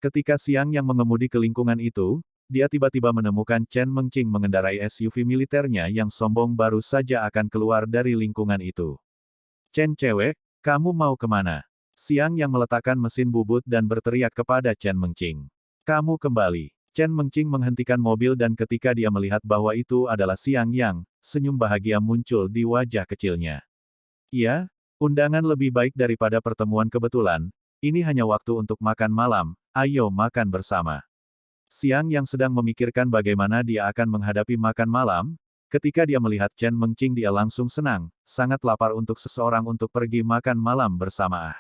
Ketika Siang yang mengemudi ke lingkungan itu, dia tiba-tiba menemukan Chen Mengqing mengendarai SUV militernya yang sombong baru saja akan keluar dari lingkungan itu. Chen cewek, kamu mau kemana? Siang yang meletakkan mesin bubut dan berteriak kepada Chen Mengqing. Kamu kembali. Chen Mengqing menghentikan mobil dan ketika dia melihat bahwa itu adalah Siang Yang, senyum bahagia muncul di wajah kecilnya. Iya, undangan lebih baik daripada pertemuan kebetulan, ini hanya waktu untuk makan malam, ayo makan bersama. Siang yang sedang memikirkan bagaimana dia akan menghadapi makan malam, ketika dia melihat Chen Mengqing dia langsung senang, sangat lapar untuk seseorang untuk pergi makan malam bersama.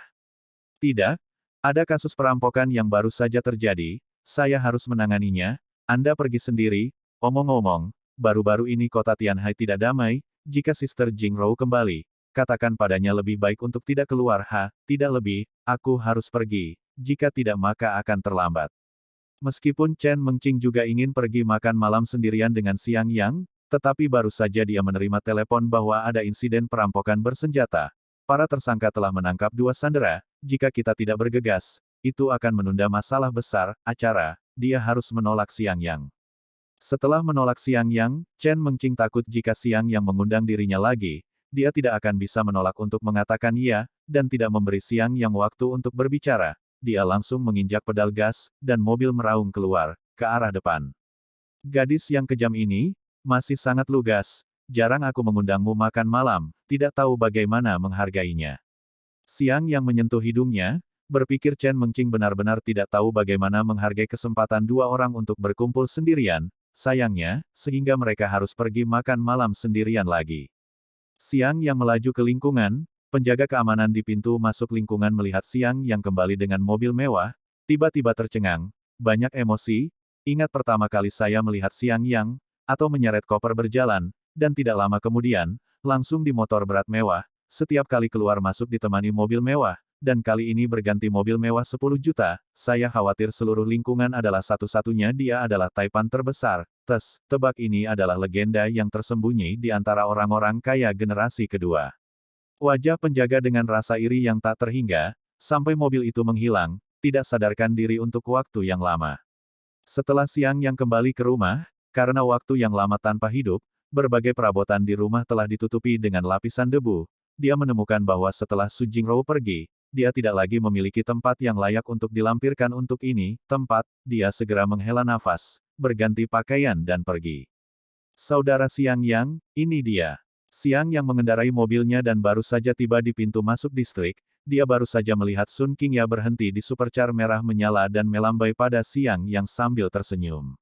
Tidak, ada kasus perampokan yang baru saja terjadi, saya harus menanganinya, Anda pergi sendiri, omong-omong, baru-baru ini kota Tianhai tidak damai, jika Sister Jingrou kembali, katakan padanya lebih baik untuk tidak keluar tidak lebih, aku harus pergi, jika tidak maka akan terlambat. Meskipun Chen Mengqing juga ingin pergi makan malam sendirian dengan Siang Yang, tetapi baru saja dia menerima telepon bahwa ada insiden perampokan bersenjata. Para tersangka telah menangkap 2 sandera, jika kita tidak bergegas, itu akan menunda masalah besar, acara, dia harus menolak Siang Yang. Setelah menolak Siang Yang, Chen Mengqing takut jika Siang Yang mengundang dirinya lagi, dia tidak akan bisa menolak untuk mengatakan iya, dan tidak memberi Siang Yang waktu untuk berbicara. Dia langsung menginjak pedal gas, dan mobil meraung keluar, ke arah depan. Gadis yang kejam ini, masih sangat lugas, jarang aku mengundangmu makan malam, tidak tahu bagaimana menghargainya. Siang yang menyentuh hidungnya, berpikir Chen Mengqing benar-benar tidak tahu bagaimana menghargai kesempatan 2 orang untuk berkumpul sendirian, sayangnya, sehingga mereka harus pergi makan malam sendirian lagi. Siang yang melaju ke lingkungan, penjaga keamanan di pintu masuk lingkungan melihat Siang yang kembali dengan mobil mewah, tiba-tiba tercengang, banyak emosi, ingat pertama kali saya melihat Siang Yang, atau menyeret koper berjalan, dan tidak lama kemudian, langsung di motor berat mewah, setiap kali keluar masuk ditemani mobil mewah, dan kali ini berganti mobil mewah 10 juta, saya khawatir seluruh lingkungan adalah satu-satunya dia adalah taipan terbesar, tebak ini adalah legenda yang tersembunyi di antara orang-orang kaya generasi kedua. Wajah penjaga dengan rasa iri yang tak terhingga, sampai mobil itu menghilang, tidak sadarkan diri untuk waktu yang lama. Setelah Siang yang kembali ke rumah, karena waktu yang lama tanpa hidup, berbagai perabotan di rumah telah ditutupi dengan lapisan debu, dia menemukan bahwa setelah Su Jingrou pergi, dia tidak lagi memiliki tempat yang layak untuk dilampirkan untuk ini, dia segera menghela nafas, berganti pakaian dan pergi. Saudara Siang Yang, ini dia. Siang yang mengendarai mobilnya dan baru saja tiba di pintu masuk distrik, dia baru saja melihat Sun Qingya berhenti di supercar merah menyala dan melambai pada Siang yang sambil tersenyum.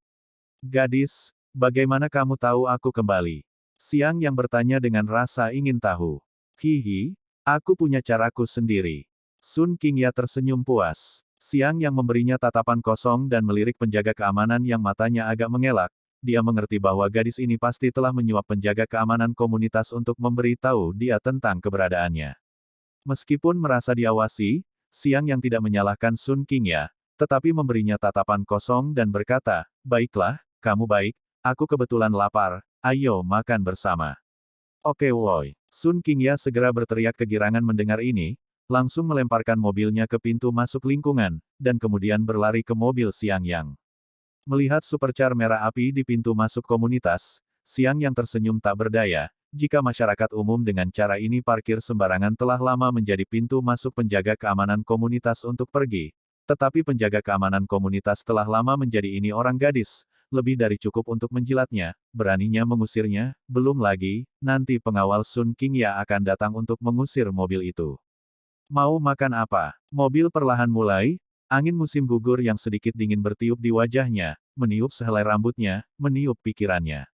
Gadis, bagaimana kamu tahu aku kembali? Siang yang bertanya dengan rasa ingin tahu. Hihi, aku punya caraku sendiri. Sun Qingya tersenyum puas. Siang yang memberinya tatapan kosong dan melirik penjaga keamanan yang matanya agak mengelak. Dia mengerti bahwa gadis ini pasti telah menyuap penjaga keamanan komunitas untuk memberi tahu dia tentang keberadaannya. Meskipun merasa diawasi, Siang yang tidak menyalahkan Sun Qingya, tetapi memberinya tatapan kosong dan berkata, baiklah, kamu baik, aku kebetulan lapar, ayo makan bersama. Oke woi. Sun Qingya segera berteriak kegirangan mendengar ini, langsung melemparkan mobilnya ke pintu masuk lingkungan, dan kemudian berlari ke mobil Siang Yang. Melihat supercar merah api di pintu masuk komunitas, Siang yang tersenyum tak berdaya, jika masyarakat umum dengan cara ini parkir sembarangan telah lama menjadi pintu masuk penjaga keamanan komunitas untuk pergi. Tetapi penjaga keamanan komunitas telah lama menjadi ini orang gadis, lebih dari cukup untuk menjilatnya, beraninya mengusirnya, belum lagi, nanti pengawal Sun Qingya akan datang untuk mengusir mobil itu. Mau makan apa? Mobil perlahan mulai, angin musim gugur yang sedikit dingin bertiup di wajahnya, meniup sehelai rambutnya, meniup pikirannya.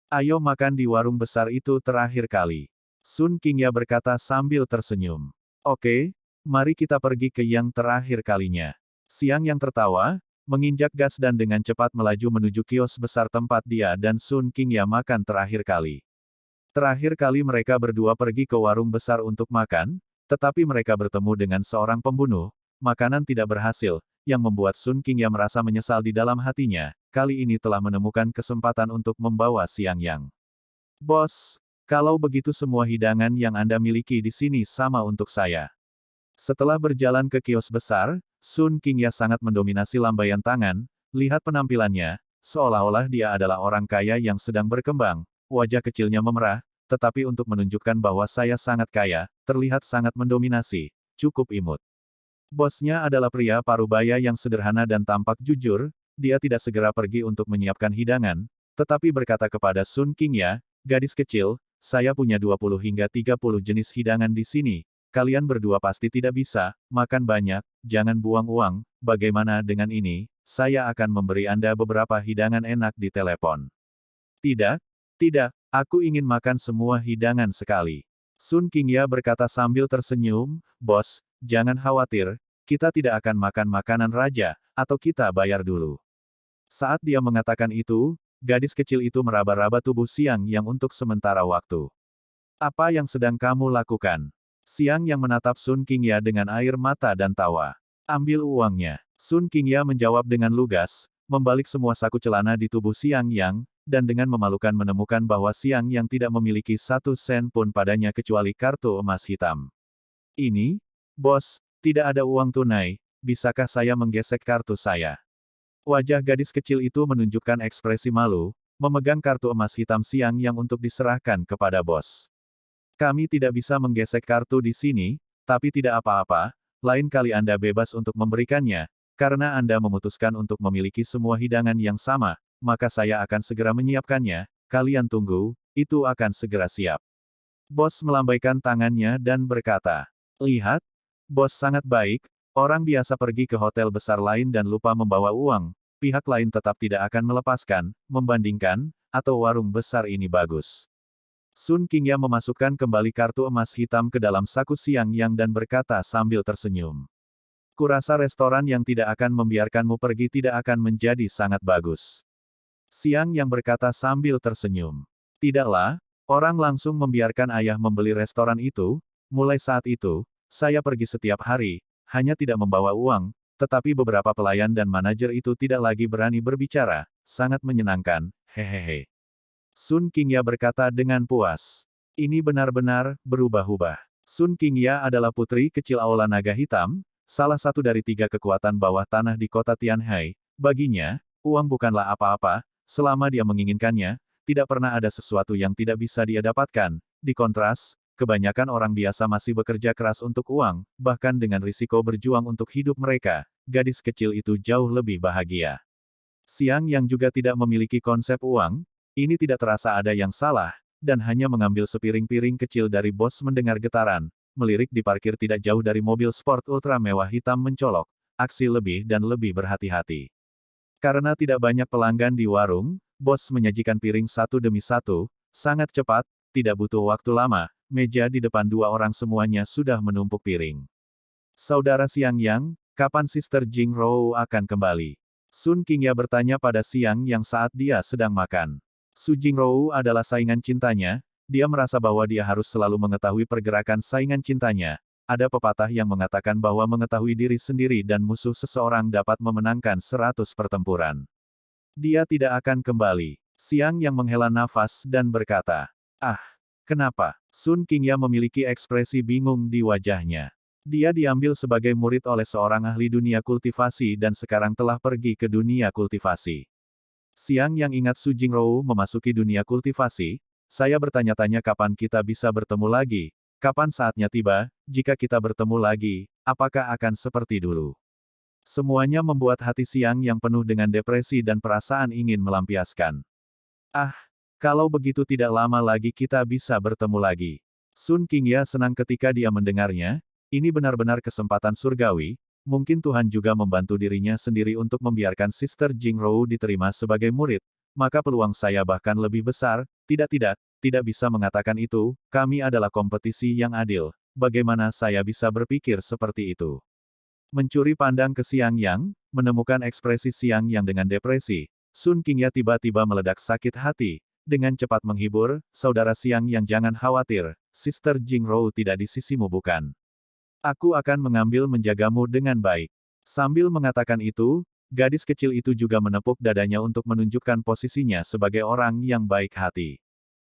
Ayo makan di warung besar itu terakhir kali. Sun Qingya berkata sambil tersenyum. Oke, mari kita pergi ke yang terakhir kalinya. Siang yang tertawa, menginjak gas dan dengan cepat melaju menuju kios besar tempat dia dan Sun Qingya makan terakhir kali. Terakhir kali mereka berdua pergi ke warung besar untuk makan, tetapi mereka bertemu dengan seorang pembunuh. Makanan tidak berhasil, yang membuat Sun Qingya merasa menyesal di dalam hatinya, kali ini telah menemukan kesempatan untuk membawa Siang Yang. Bos, kalau begitu semua hidangan yang Anda miliki di sini sama untuk saya. Setelah berjalan ke kios besar, Sun Qingya sangat mendominasi lambaian tangan, lihat penampilannya, seolah-olah dia adalah orang kaya yang sedang berkembang, wajah kecilnya memerah, tetapi untuk menunjukkan bahwa saya sangat kaya, terlihat sangat mendominasi, cukup imut. Bosnya adalah pria parubaya yang sederhana dan tampak jujur, dia tidak segera pergi untuk menyiapkan hidangan, tetapi berkata kepada Sun Qingya, gadis kecil, saya punya 20 hingga 30 jenis hidangan di sini, kalian berdua pasti tidak bisa, makan banyak, jangan buang uang, bagaimana dengan ini, saya akan memberi Anda beberapa hidangan enak di telepon. Tidak, tidak, aku ingin makan semua hidangan sekali. Sun Qingya berkata sambil tersenyum, bos, jangan khawatir, kita tidak akan makan makanan raja, atau kita bayar dulu. Saat dia mengatakan itu, gadis kecil itu meraba-raba tubuh Siang Yang untuk sementara waktu. Apa yang sedang kamu lakukan? Siang Yang menatap Sun Qingya dengan air mata dan tawa. Ambil uangnya. Sun Qingya menjawab dengan lugas, membalik semua saku celana di tubuh Siang Yang, dan dengan memalukan menemukan bahwa Siang Yang tidak memiliki 1 sen pun padanya kecuali kartu emas hitam. Ini, bos, tidak ada uang tunai, bisakah saya menggesek kartu saya? Wajah gadis kecil itu menunjukkan ekspresi malu, memegang kartu emas hitam Siang Yang untuk diserahkan kepada bos. Kami tidak bisa menggesek kartu di sini, tapi tidak apa-apa, lain kali Anda bebas untuk memberikannya, karena Anda memutuskan untuk memiliki semua hidangan yang sama, maka saya akan segera menyiapkannya, kalian tunggu, itu akan segera siap. Bos melambaikan tangannya dan berkata, lihat, bos sangat baik, orang biasa pergi ke hotel besar lain dan lupa membawa uang, pihak lain tetap tidak akan melepaskan, membandingkan, atau warung besar ini bagus. Sun Qingya memasukkan kembali kartu emas hitam ke dalam saku Siang Yang dan berkata sambil tersenyum. Kurasa restoran yang tidak akan membiarkanmu pergi tidak akan menjadi sangat bagus. Siang Yang berkata sambil tersenyum. Tidaklah, orang langsung membiarkan ayah membeli restoran itu, mulai saat itu, saya pergi setiap hari, hanya tidak membawa uang, tetapi beberapa pelayan dan manajer itu tidak lagi berani berbicara, sangat menyenangkan, hehehe. Sun Qingya berkata dengan puas. Ini benar-benar berubah-ubah. Sun Qingya adalah putri kecil Aula Naga Hitam, salah satu dari 3 kekuatan bawah tanah di kota Tianhai. Baginya, uang bukanlah apa-apa, selama dia menginginkannya, tidak pernah ada sesuatu yang tidak bisa dia dapatkan. Di kontras, kebanyakan orang biasa masih bekerja keras untuk uang, bahkan dengan risiko berjuang untuk hidup mereka, gadis kecil itu jauh lebih bahagia. Siang Yang juga tidak memiliki konsep uang, ini tidak terasa ada yang salah, dan hanya mengambil sepiring-piring kecil dari bos mendengar getaran, melirik di parkir tidak jauh dari mobil sport ultra mewah hitam mencolok, aksi lebih dan lebih berhati-hati. Karena tidak banyak pelanggan di warung, bos menyajikan piring satu demi satu, sangat cepat, tidak butuh waktu lama, meja di depan 2 orang semuanya sudah menumpuk piring. Saudara Siang Yang, kapan Sister Jing Rou akan kembali? Sun Qingya bertanya pada Siang Yang saat dia sedang makan. Su Jingrou adalah saingan cintanya, dia merasa bahwa dia harus selalu mengetahui pergerakan saingan cintanya. Ada pepatah yang mengatakan bahwa mengetahui diri sendiri dan musuh seseorang dapat memenangkan 100 pertempuran. Dia tidak akan kembali. Siang Yang menghela nafas dan berkata, ah, kenapa? Sun Qingya memiliki ekspresi bingung di wajahnya. Dia diambil sebagai murid oleh seorang ahli dunia kultivasi dan sekarang telah pergi ke dunia kultivasi. Siang Yang ingat Su Jingrou memasuki dunia kultivasi, saya bertanya-tanya kapan kita bisa bertemu lagi, kapan saatnya tiba, jika kita bertemu lagi, apakah akan seperti dulu. Semuanya membuat hati Siang Yang penuh dengan depresi dan perasaan ingin melampiaskan. Ah, kalau begitu tidak lama lagi kita bisa bertemu lagi. Sun Qingya senang ketika dia mendengarnya, ini benar-benar kesempatan surgawi. Mungkin Tuhan juga membantu dirinya sendiri untuk membiarkan Sister Jing Rou diterima sebagai murid, maka peluang saya bahkan lebih besar, tidak bisa mengatakan itu, kami adalah kompetisi yang adil, bagaimana saya bisa berpikir seperti itu. Mencuri pandang ke Siang Yang, menemukan ekspresi Siang Yang dengan depresi, Sun Qingya tiba-tiba meledak sakit hati, dengan cepat menghibur, saudara Siang Yang jangan khawatir, Sister Jing Rou tidak di sisimu bukan. Aku akan mengambil menjagamu dengan baik. Sambil mengatakan itu, gadis kecil itu juga menepuk dadanya untuk menunjukkan posisinya sebagai orang yang baik hati.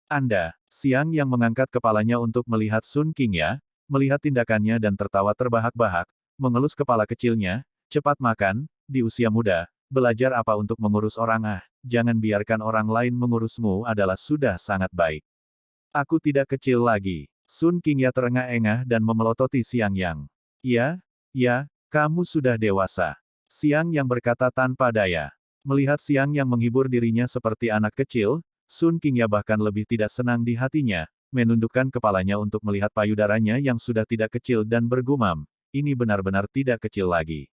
Anda, Siang Yang mengangkat kepalanya untuk melihat Sun Qingya, melihat tindakannya dan tertawa terbahak-bahak, mengelus kepala kecilnya, cepat makan, di usia muda, belajar apa untuk mengurus orang jangan biarkan orang lain mengurusmu adalah sudah sangat baik. Aku tidak kecil lagi. Sun Qingya terengah-engah dan memelototi Xiang Yang. Ya, ya, kamu sudah dewasa. Xiang Yang berkata tanpa daya. Melihat Xiang Yang menghibur dirinya seperti anak kecil, Sun Qingya bahkan lebih tidak senang di hatinya, menundukkan kepalanya untuk melihat payudaranya yang sudah tidak kecil dan bergumam, ini benar-benar tidak kecil lagi.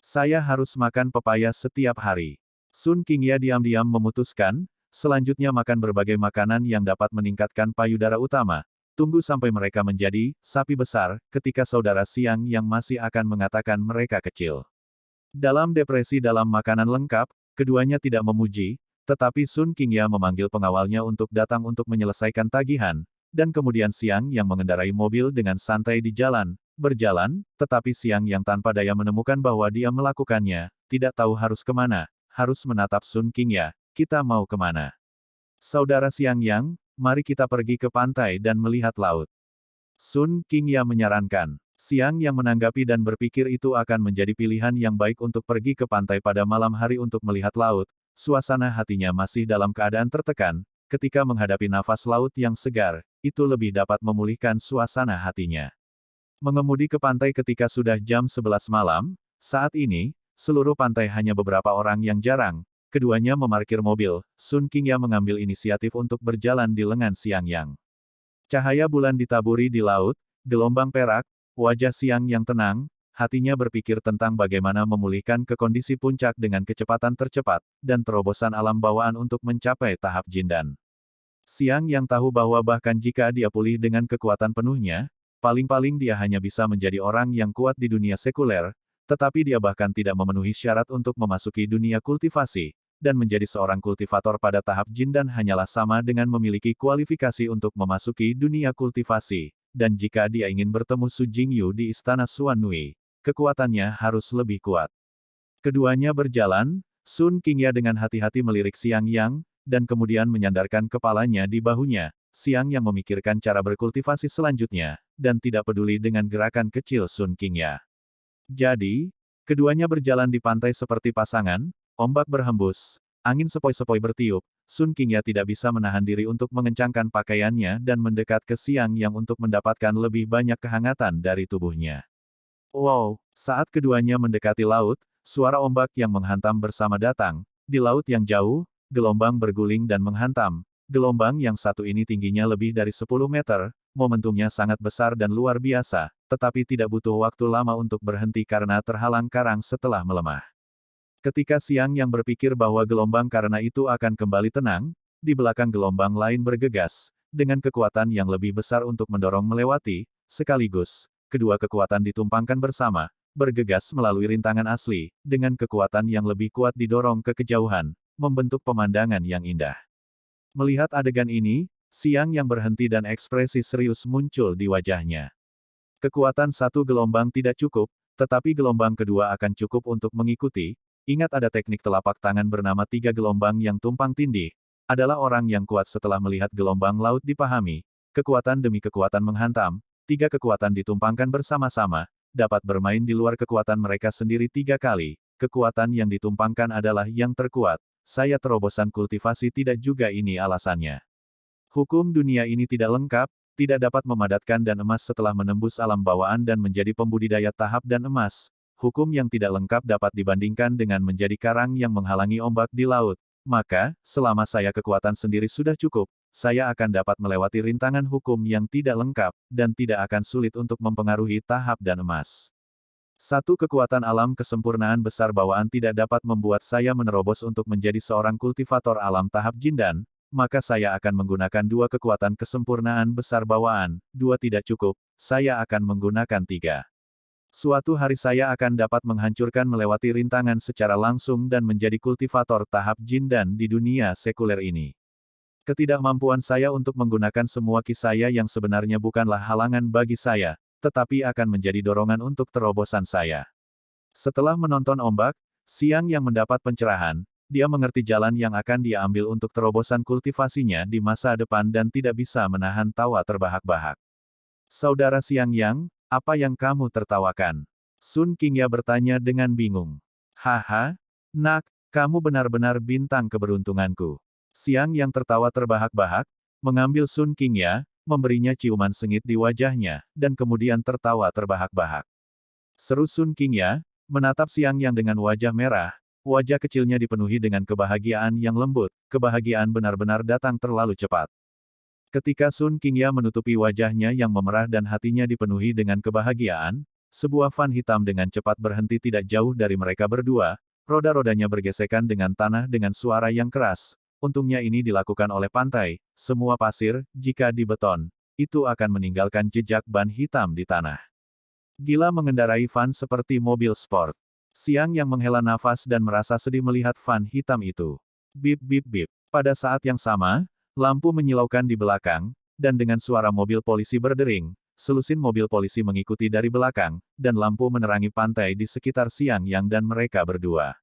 Saya harus makan pepaya setiap hari. Sun Qingya diam-diam memutuskan, selanjutnya makan berbagai makanan yang dapat meningkatkan payudara utama. Tunggu sampai mereka menjadi sapi besar, ketika saudara Xiang yang masih akan mengatakan mereka kecil. Dalam depresi dalam makanan lengkap, keduanya tidak memuji, tetapi Sun Qingya memanggil pengawalnya untuk datang untuk menyelesaikan tagihan, dan kemudian Xiang yang mengendarai mobil dengan santai di jalan, berjalan, tetapi Xiang yang tanpa daya menemukan bahwa dia melakukannya, tidak tahu harus kemana, harus menatap Sun Qingya. Kita mau kemana? Saudara Xiang Yang, mari kita pergi ke pantai dan melihat laut. Sun Qingya menyarankan. Xiang Yang menanggapi dan berpikir itu akan menjadi pilihan yang baik untuk pergi ke pantai pada malam hari untuk melihat laut. Suasana hatinya masih dalam keadaan tertekan, ketika menghadapi nafas laut yang segar, itu lebih dapat memulihkan suasana hatinya. Mengemudi ke pantai ketika sudah jam 11 malam, saat ini, seluruh pantai hanya beberapa orang yang jarang. Keduanya memarkir mobil, Sun Qingya mengambil inisiatif untuk berjalan di lengan Xiang Yang. Cahaya bulan ditaburi di laut, gelombang perak, wajah Xiang Yang tenang, hatinya berpikir tentang bagaimana memulihkan ke kondisi puncak dengan kecepatan tercepat, dan terobosan alam bawaan untuk mencapai tahap Jindan. Xiang Yang tahu bahwa bahkan jika dia pulih dengan kekuatan penuhnya, paling-paling dia hanya bisa menjadi orang yang kuat di dunia sekuler, tetapi dia bahkan tidak memenuhi syarat untuk memasuki dunia kultivasi, dan menjadi seorang kultivator pada tahap Jindan hanyalah sama dengan memiliki kualifikasi untuk memasuki dunia kultivasi, dan jika dia ingin bertemu Su Jingyu di istana Xuanwei, kekuatannya harus lebih kuat. Keduanya berjalan, Sun Qingya dengan hati-hati melirik Xiang Yang, dan kemudian menyandarkan kepalanya di bahunya. Xiang Yang memikirkan cara berkultivasi selanjutnya, dan tidak peduli dengan gerakan kecil Sun Qingya. Jadi, keduanya berjalan di pantai seperti pasangan, ombak berhembus, angin sepoi-sepoi bertiup, Sun Qingya tidak bisa menahan diri untuk mengencangkan pakaiannya dan mendekat ke Xiang Yang untuk mendapatkan lebih banyak kehangatan dari tubuhnya. Wow, saat keduanya mendekati laut, suara ombak yang menghantam bersama datang. Di laut yang jauh, gelombang berguling dan menghantam. Gelombang yang satu ini tingginya lebih dari 10 meter, momentumnya sangat besar dan luar biasa, tetapi tidak butuh waktu lama untuk berhenti karena terhalang karang setelah melemah. Ketika Xiang Yang berpikir bahwa gelombang karena itu akan kembali tenang, di belakang gelombang lain bergegas, dengan kekuatan yang lebih besar untuk mendorong melewati, sekaligus, kedua kekuatan ditumpangkan bersama, bergegas melalui rintangan asli, dengan kekuatan yang lebih kuat didorong ke kejauhan, membentuk pemandangan yang indah. Melihat adegan ini, Xiang Yang berhenti dan ekspresi serius muncul di wajahnya. Kekuatan satu gelombang tidak cukup, tetapi gelombang kedua akan cukup untuk mengikuti. Ingat ada teknik telapak tangan bernama tiga gelombang yang tumpang tindih. Adalah orang yang kuat setelah melihat gelombang laut dipahami. Kekuatan demi kekuatan menghantam, tiga kekuatan ditumpangkan bersama-sama, dapat bermain di luar kekuatan mereka sendiri tiga kali. Kekuatan yang ditumpangkan adalah yang terkuat. Saya terobosan kultivasi tidak juga ini alasannya. Hukum dunia ini tidak lengkap, tidak dapat memadatkan dan emas setelah menembus alam bawaan dan menjadi pembudidaya tahap dan emas. Hukum yang tidak lengkap dapat dibandingkan dengan menjadi karang yang menghalangi ombak di laut. Maka, selama saya kekuatan sendiri sudah cukup, saya akan dapat melewati rintangan hukum yang tidak lengkap, dan tidak akan sulit untuk mempengaruhi tahap dan emas. Satu kekuatan alam kesempurnaan besar bawaan tidak dapat membuat saya menerobos untuk menjadi seorang kultivator alam tahap Jindan, maka saya akan menggunakan dua kekuatan kesempurnaan besar bawaan, dua tidak cukup, saya akan menggunakan tiga. Suatu hari saya akan dapat menghancurkan melewati rintangan secara langsung dan menjadi kultivator tahap Jindan di dunia sekuler ini. Ketidakmampuan saya untuk menggunakan semua ki saya yang sebenarnya bukanlah halangan bagi saya, tetapi akan menjadi dorongan untuk terobosan saya. Setelah menonton ombak, Xiang Yang mendapat pencerahan, dia mengerti jalan yang akan dia ambil untuk terobosan kultivasinya di masa depan dan tidak bisa menahan tawa terbahak-bahak. Saudara Xiang Yang, apa yang kamu tertawakan? Sun Qingya bertanya dengan bingung. Haha, nak, kamu benar-benar bintang keberuntunganku. Xiang Yang tertawa terbahak-bahak, mengambil Sun Qingya, memberinya ciuman sengit di wajahnya, dan kemudian tertawa terbahak-bahak. Seru Sun Qingya, menatap Xiang Yang dengan wajah merah, wajah kecilnya dipenuhi dengan kebahagiaan yang lembut, kebahagiaan benar-benar datang terlalu cepat. Ketika Sun Qingya menutupi wajahnya yang memerah dan hatinya dipenuhi dengan kebahagiaan, sebuah van hitam dengan cepat berhenti tidak jauh dari mereka berdua, roda-rodanya bergesekan dengan tanah dengan suara yang keras. Untungnya ini dilakukan oleh pantai, semua pasir, jika di beton, itu akan meninggalkan jejak ban hitam di tanah. Gila mengendarai van seperti mobil sport. Xiang Yang menghela nafas dan merasa sedih melihat van hitam itu. Bip bip bip. Pada saat yang sama, lampu menyilaukan di belakang, dan dengan suara mobil polisi berdering, selusin mobil polisi mengikuti dari belakang, dan lampu menerangi pantai di sekitar Xiang Yang dan mereka berdua.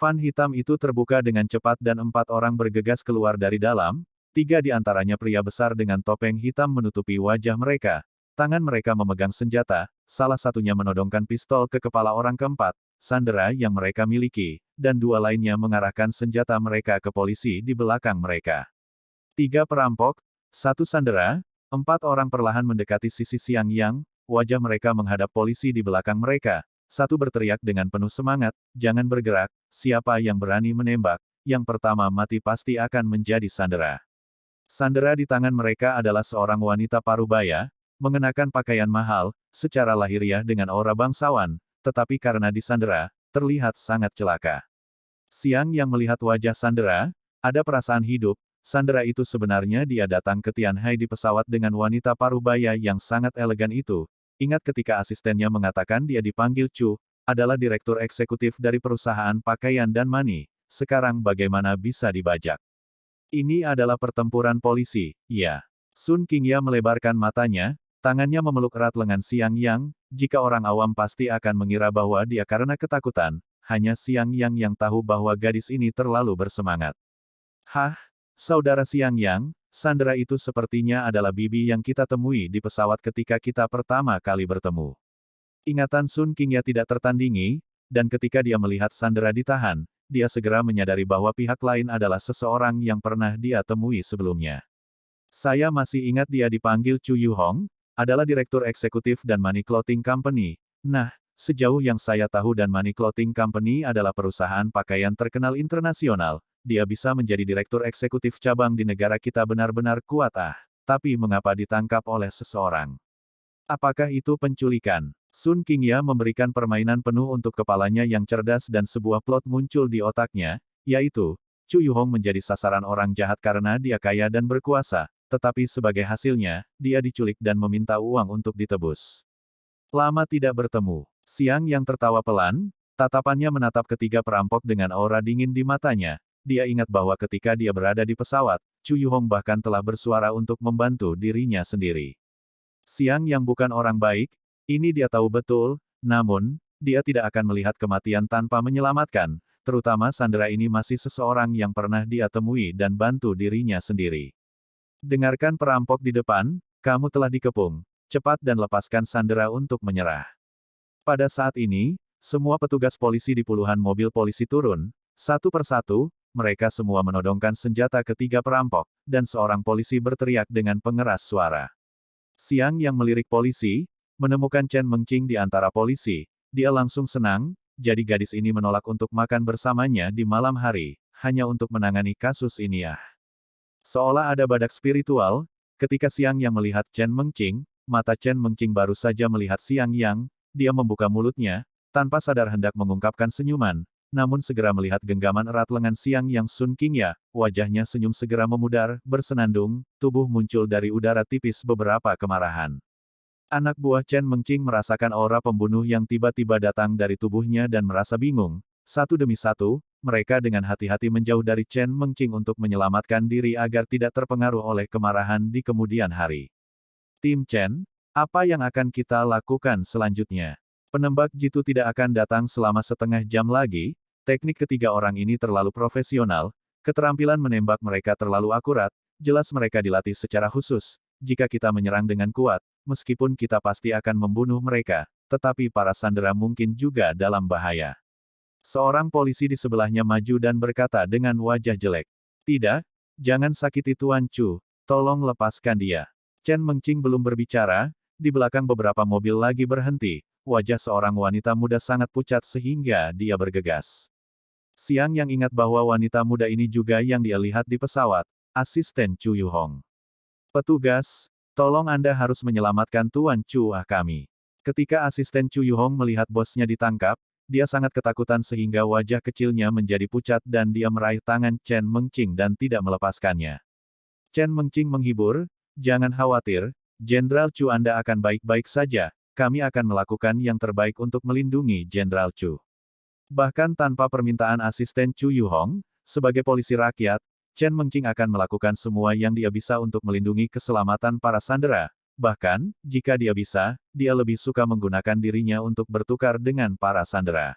Van hitam itu terbuka dengan cepat dan 4 orang bergegas keluar dari dalam, 3 di antaranya pria besar dengan topeng hitam menutupi wajah mereka. Tangan mereka memegang senjata, salah satunya menodongkan pistol ke kepala orang keempat, sandera yang mereka miliki, dan 2 lainnya mengarahkan senjata mereka ke polisi di belakang mereka. 3 perampok, 1 sandera, 4 orang perlahan mendekati sisi Xiang Yang, wajah mereka menghadap polisi di belakang mereka. 1 berteriak dengan penuh semangat, jangan bergerak, siapa yang berani menembak, yang pertama mati pasti akan menjadi sandera. Sandera di tangan mereka adalah seorang wanita parubaya, mengenakan pakaian mahal, secara lahiriah dengan aura bangsawan, tetapi karena disandera, terlihat sangat celaka. Xiang Yang melihat wajah sandera, ada perasaan hidup. Sandera itu sebenarnya dia datang ke Tianhai di pesawat dengan wanita parubaya yang sangat elegan itu. Ingat ketika asistennya mengatakan dia dipanggil Chu, adalah direktur eksekutif dari perusahaan pakaian dan mani. Sekarang bagaimana bisa dibajak? Ini adalah pertempuran polisi, ya. Sun Qingya melebarkan matanya, tangannya memeluk erat lengan Xiang Yang. Jika orang awam pasti akan mengira bahwa dia karena ketakutan, hanya Xiang Yang yang tahu bahwa gadis ini terlalu bersemangat. Hah? Saudara Xiang Yang, sandera itu sepertinya adalah bibi yang kita temui di pesawat ketika kita pertama kali bertemu. Ingatan Sun Qingya tidak tertandingi, dan ketika dia melihat sandera ditahan, dia segera menyadari bahwa pihak lain adalah seseorang yang pernah dia temui sebelumnya. Saya masih ingat dia dipanggil Chu Yuhong, adalah direktur eksekutif dan Money Clothing Company. Nah, sejauh yang saya tahu dan Money Clothing Company adalah perusahaan pakaian terkenal internasional, dia bisa menjadi direktur eksekutif cabang di negara kita benar-benar kuat Tapi mengapa ditangkap oleh seseorang? Apakah itu penculikan? Sun Qingya memberikan permainan penuh untuk kepalanya yang cerdas dan sebuah plot muncul di otaknya, yaitu, Chu Yuhong menjadi sasaran orang jahat karena dia kaya dan berkuasa, tetapi sebagai hasilnya, dia diculik dan meminta uang untuk ditebus. Lama tidak bertemu. Xiang Yang tertawa pelan, tatapannya menatap ketiga perampok dengan aura dingin di matanya. Dia ingat bahwa ketika dia berada di pesawat, Chu Yuhong bahkan telah bersuara untuk membantu dirinya sendiri. Xiang Yang bukan orang baik, ini dia tahu betul, namun, dia tidak akan melihat kematian tanpa menyelamatkan, terutama sandera ini masih seseorang yang pernah dia temui dan bantu dirinya sendiri. Dengarkan perampok di depan, kamu telah dikepung, cepat dan lepaskan sandera untuk menyerah. Pada saat ini, semua petugas polisi di puluhan mobil polisi turun, satu persatu. Mereka semua menodongkan senjata ketiga perampok, dan seorang polisi berteriak dengan pengeras suara. Xiang Yang melirik polisi, menemukan Chen Mengqing di antara polisi, dia langsung senang, jadi gadis ini menolak untuk makan bersamanya di malam hari, hanya untuk menangani kasus ini Seolah ada badak spiritual, ketika Xiang Yang melihat Chen Mengqing, mata Chen Mengqing baru saja melihat Xiang Yang, dia membuka mulutnya, tanpa sadar hendak mengungkapkan senyuman, namun segera melihat genggaman erat lengan Xiang Yang Sun Qingya, wajahnya senyum segera memudar, bersenandung, tubuh muncul dari udara tipis beberapa kemarahan. Anak buah Chen Mengqing merasakan aura pembunuh yang tiba-tiba datang dari tubuhnya dan merasa bingung. Satu demi satu, mereka dengan hati-hati menjauh dari Chen Mengqing untuk menyelamatkan diri agar tidak terpengaruh oleh kemarahan di kemudian hari. Tim Chen, apa yang akan kita lakukan selanjutnya? Penembak jitu tidak akan datang selama setengah jam lagi, teknik ketiga orang ini terlalu profesional, keterampilan menembak mereka terlalu akurat, jelas mereka dilatih secara khusus, jika kita menyerang dengan kuat, meskipun kita pasti akan membunuh mereka, tetapi para sandera mungkin juga dalam bahaya. Seorang polisi di sebelahnya maju dan berkata dengan wajah jelek. Tidak, jangan sakiti Tuan Chu, tolong lepaskan dia. Chen Mengqing belum berbicara, di belakang beberapa mobil lagi berhenti, wajah seorang wanita muda sangat pucat sehingga dia bergegas. Xiang yang ingat bahwa wanita muda ini juga yang dia lihat di pesawat, asisten Chu Yuhong. Petugas, tolong Anda harus menyelamatkan Tuan Chu kami. Ketika asisten Chu Yuhong melihat bosnya ditangkap, dia sangat ketakutan sehingga wajah kecilnya menjadi pucat dan dia meraih tangan Chen Mengqing dan tidak melepaskannya. Chen Mengqing menghibur, jangan khawatir, Jenderal Chu Anda akan baik-baik saja, kami akan melakukan yang terbaik untuk melindungi Jenderal Chu. Bahkan tanpa permintaan asisten Chu Yuhong, sebagai polisi rakyat, Chen Mengqing akan melakukan semua yang dia bisa untuk melindungi keselamatan para sandera. Bahkan, jika dia bisa, dia lebih suka menggunakan dirinya untuk bertukar dengan para sandera.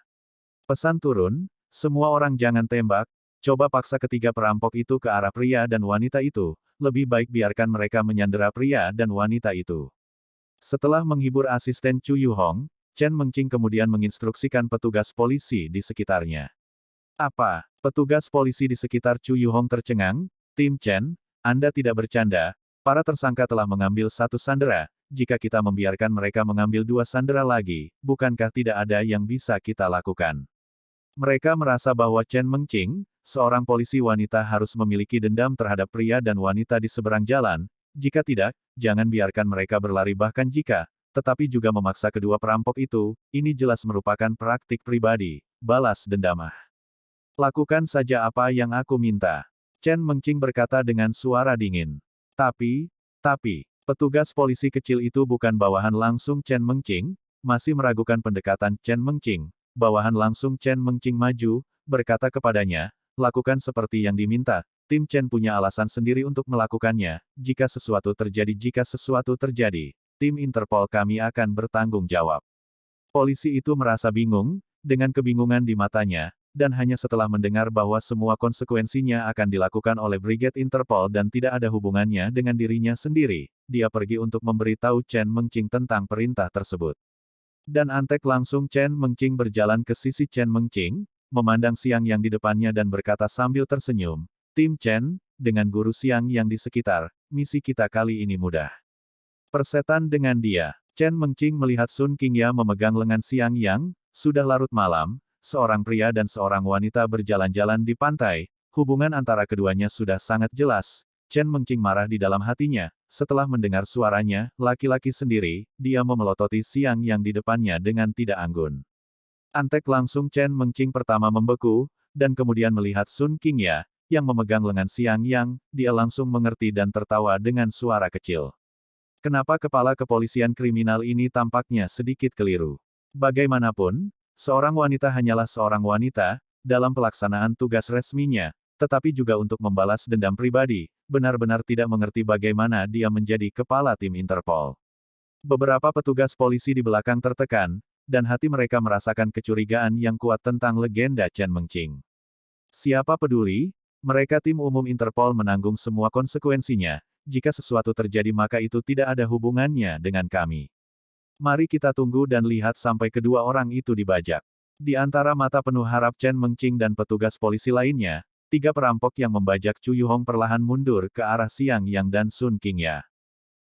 Pesan turun, semua orang jangan tembak, coba paksa ketiga perampok itu ke arah pria dan wanita itu, lebih baik biarkan mereka menyandera pria dan wanita itu. Setelah menghibur asisten Chu Yuhong, Chen Mengqing kemudian menginstruksikan petugas polisi di sekitarnya. Apa? Petugas polisi di sekitar Chu Yuhong tercengang, Tim Chen, Anda tidak bercanda. Para tersangka telah mengambil satu sandera, jika kita membiarkan mereka mengambil dua sandera lagi, bukankah tidak ada yang bisa kita lakukan? Mereka merasa bahwa Chen Mengqing, seorang polisi wanita harus memiliki dendam terhadap pria dan wanita di seberang jalan, jika tidak, jangan biarkan mereka berlari bahkan jika, tetapi juga memaksa kedua perampok itu, ini jelas merupakan praktik pribadi, balas dendam. Lakukan saja apa yang aku minta. Chen Mengqing berkata dengan suara dingin. Tapi, petugas polisi kecil itu bukan bawahan langsung Chen Mengqing, masih meragukan pendekatan Chen Mengqing. Bawahan langsung Chen Mengqing maju, berkata kepadanya, lakukan seperti yang diminta, tim Chen punya alasan sendiri untuk melakukannya, jika sesuatu terjadi, tim Interpol kami akan bertanggung jawab. Polisi itu merasa bingung, dengan kebingungan di matanya, dan hanya setelah mendengar bahwa semua konsekuensinya akan dilakukan oleh Brigade Interpol dan tidak ada hubungannya dengan dirinya sendiri, dia pergi untuk memberitahu Chen Mengqing tentang perintah tersebut. Dan antek langsung Chen Mengqing berjalan ke sisi Chen Mengqing, memandang Xiang yang di depannya dan berkata sambil tersenyum, Tim Chen, dengan guru Xiang yang di sekitar, misi kita kali ini mudah. Persetan dengan dia, Chen Mengqing melihat Sun Qingya memegang lengan Xiang yang, sudah larut malam, seorang pria dan seorang wanita berjalan-jalan di pantai, hubungan antara keduanya sudah sangat jelas. Chen Mengqing marah di dalam hatinya, setelah mendengar suaranya, laki-laki sendiri, dia memelototi Xiang yang di depannya dengan tidak anggun. Antek langsung Chen Mengqing pertama membeku, dan kemudian melihat Sun Qingya, yang memegang lengan Xiang yang, dia langsung mengerti dan tertawa dengan suara kecil. Kenapa kepala kepolisian kriminal ini tampaknya sedikit keliru? Bagaimanapun, seorang wanita hanyalah seorang wanita, dalam pelaksanaan tugas resminya, tetapi juga untuk membalas dendam pribadi, benar-benar tidak mengerti bagaimana dia menjadi kepala tim Interpol. Beberapa petugas polisi di belakang tertekan, dan hati mereka merasakan kecurigaan yang kuat tentang legenda Chen Mengqing. Siapa peduli, mereka tim umum Interpol menanggung semua konsekuensinya, jika sesuatu terjadi maka itu tidak ada hubungannya dengan kami. Mari kita tunggu dan lihat sampai kedua orang itu dibajak. Di antara mata penuh harap Chen Mengqing dan petugas polisi lainnya, tiga perampok yang membajak Chu Yuhong perlahan mundur ke arah Xiang Yang dan Sun Qingya.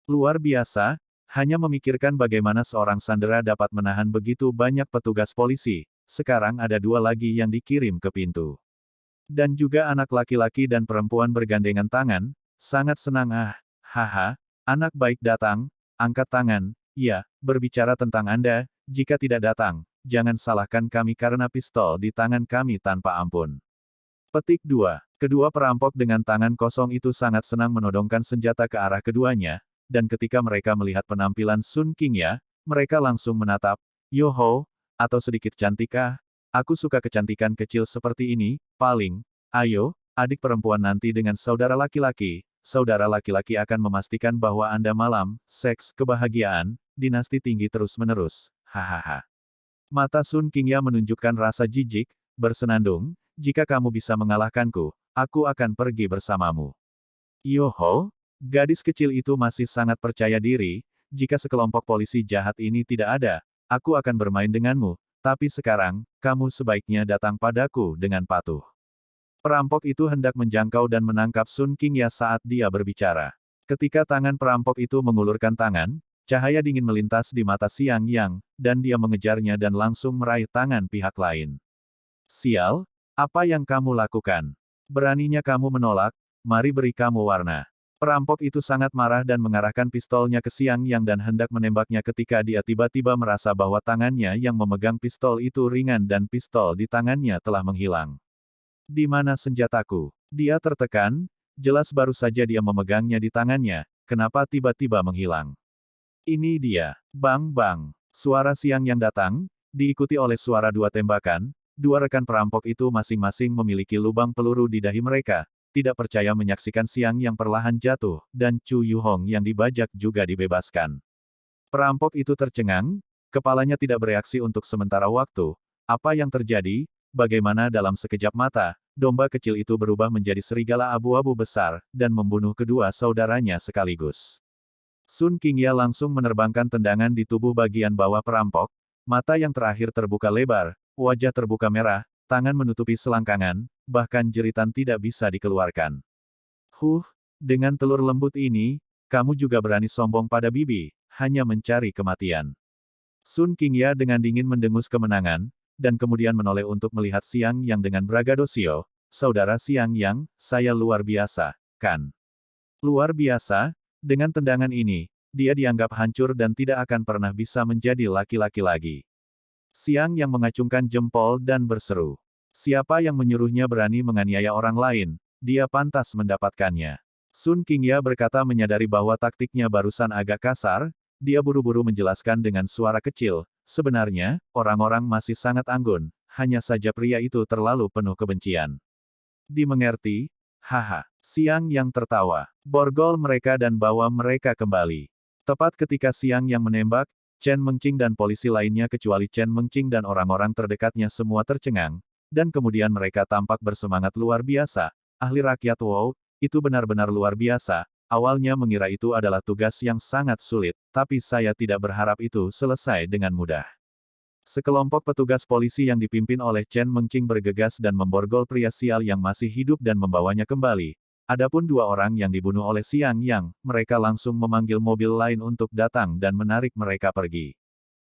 Luar biasa, hanya memikirkan bagaimana seorang sandera dapat menahan begitu banyak petugas polisi, sekarang ada dua lagi yang dikirim ke pintu. Dan juga anak laki-laki dan perempuan bergandengan tangan, sangat senang haha, anak baik datang, angkat tangan. Ya, berbicara tentang Anda, jika tidak datang, jangan salahkan kami karena pistol di tangan kami tanpa ampun. Petik 2. Kedua perampok dengan tangan kosong itu sangat senang menodongkan senjata ke arah keduanya, dan ketika mereka melihat penampilan Sun Qingya, mereka langsung menatap, Yoho, atau sedikit cantikkah? Aku suka kecantikan kecil seperti ini, paling, ayo, adik perempuan nanti dengan saudara laki-laki akan memastikan bahwa Anda malam, seks, kebahagiaan, dinasti tinggi terus-menerus, hahaha. Mata Sun Qingya menunjukkan rasa jijik, bersenandung, jika kamu bisa mengalahkanku, aku akan pergi bersamamu. Yoho, gadis kecil itu masih sangat percaya diri, jika sekelompok polisi jahat ini tidak ada, aku akan bermain denganmu, tapi sekarang, kamu sebaiknya datang padaku dengan patuh. Perampok itu hendak menjangkau dan menangkap Sun Qingya saat dia berbicara. Ketika tangan perampok itu mengulurkan tangan, cahaya dingin melintas di mata Xiang Yang, dan dia mengejarnya dan langsung meraih tangan pihak lain. Sial, apa yang kamu lakukan? Beraninya kamu menolak, mari beri kamu warna. Perampok itu sangat marah dan mengarahkan pistolnya ke Xiang Yang dan hendak menembaknya ketika dia tiba-tiba merasa bahwa tangannya yang memegang pistol itu ringan dan pistol di tangannya telah menghilang. Di mana senjataku? Dia tertekan, jelas baru saja dia memegangnya di tangannya, kenapa tiba-tiba menghilang? Ini dia. Bang bang. Suara Xiang Yang datang, diikuti oleh suara dua tembakan. Dua rekan perampok itu masing-masing memiliki lubang peluru di dahi mereka, tidak percaya menyaksikan Xiang Yang perlahan jatuh, dan Chu Yuhong yang dibajak juga dibebaskan. Perampok itu tercengang, kepalanya tidak bereaksi untuk sementara waktu. Apa yang terjadi? Bagaimana dalam sekejap mata, domba kecil itu berubah menjadi serigala abu-abu besar, dan membunuh kedua saudaranya sekaligus. Sun Qingya langsung menerbangkan tendangan di tubuh bagian bawah perampok, mata yang terakhir terbuka lebar, wajah terbuka merah, tangan menutupi selangkangan, bahkan jeritan tidak bisa dikeluarkan. Dengan telur lembut ini, kamu juga berani sombong pada bibi, hanya mencari kematian. Sun Qingya dengan dingin mendengus kemenangan, dan kemudian menoleh untuk melihat Xiang Yang dengan bragadosio, saudara Xiang Yang, saya luar biasa, kan? Luar biasa? Dengan tendangan ini, dia dianggap hancur dan tidak akan pernah bisa menjadi laki-laki lagi. Xiang Yang mengacungkan jempol dan berseru. Siapa yang menyuruhnya berani menganiaya orang lain, dia pantas mendapatkannya. Sun Qingya berkata menyadari bahwa taktiknya barusan agak kasar, dia buru-buru menjelaskan dengan suara kecil, sebenarnya, orang-orang masih sangat anggun, hanya saja pria itu terlalu penuh kebencian. Dimengerti? Haha. Xiang Yang tertawa. Borgol mereka dan bawa mereka kembali. Tepat ketika Xiang Yang menembak, Chen Mengqing dan polisi lainnya kecuali Chen Mengqing dan orang-orang terdekatnya semua tercengang, dan kemudian mereka tampak bersemangat luar biasa. Ahli rakyat Wow, itu benar-benar luar biasa. Awalnya mengira itu adalah tugas yang sangat sulit, tapi saya tidak berharap itu selesai dengan mudah. Sekelompok petugas polisi yang dipimpin oleh Chen Mengqing bergegas dan memborgol pria sial yang masih hidup dan membawanya kembali. Adapun dua orang yang dibunuh oleh Xiang Yang, mereka langsung memanggil mobil lain untuk datang dan menarik mereka pergi.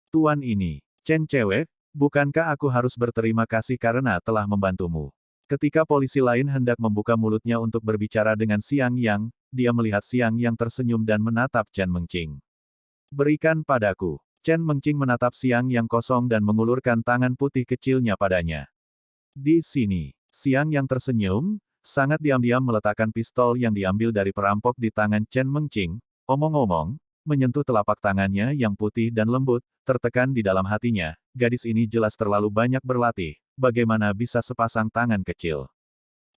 Tuan ini, Chen cewek, bukankah aku harus berterima kasih karena telah membantumu? Ketika polisi lain hendak membuka mulutnya untuk berbicara dengan Xiang Yang, dia melihat Xiang Yang tersenyum dan menatap Chen Mengqing. Berikan padaku. Chen Mengqing menatap Xiang Yang kosong dan mengulurkan tangan putih kecilnya padanya. Di sini, Xiang Yang tersenyum, sangat diam-diam meletakkan pistol yang diambil dari perampok di tangan Chen Mengqing, omong-omong, menyentuh telapak tangannya yang putih dan lembut, tertekan di dalam hatinya, gadis ini jelas terlalu banyak berlatih, bagaimana bisa sepasang tangan kecil.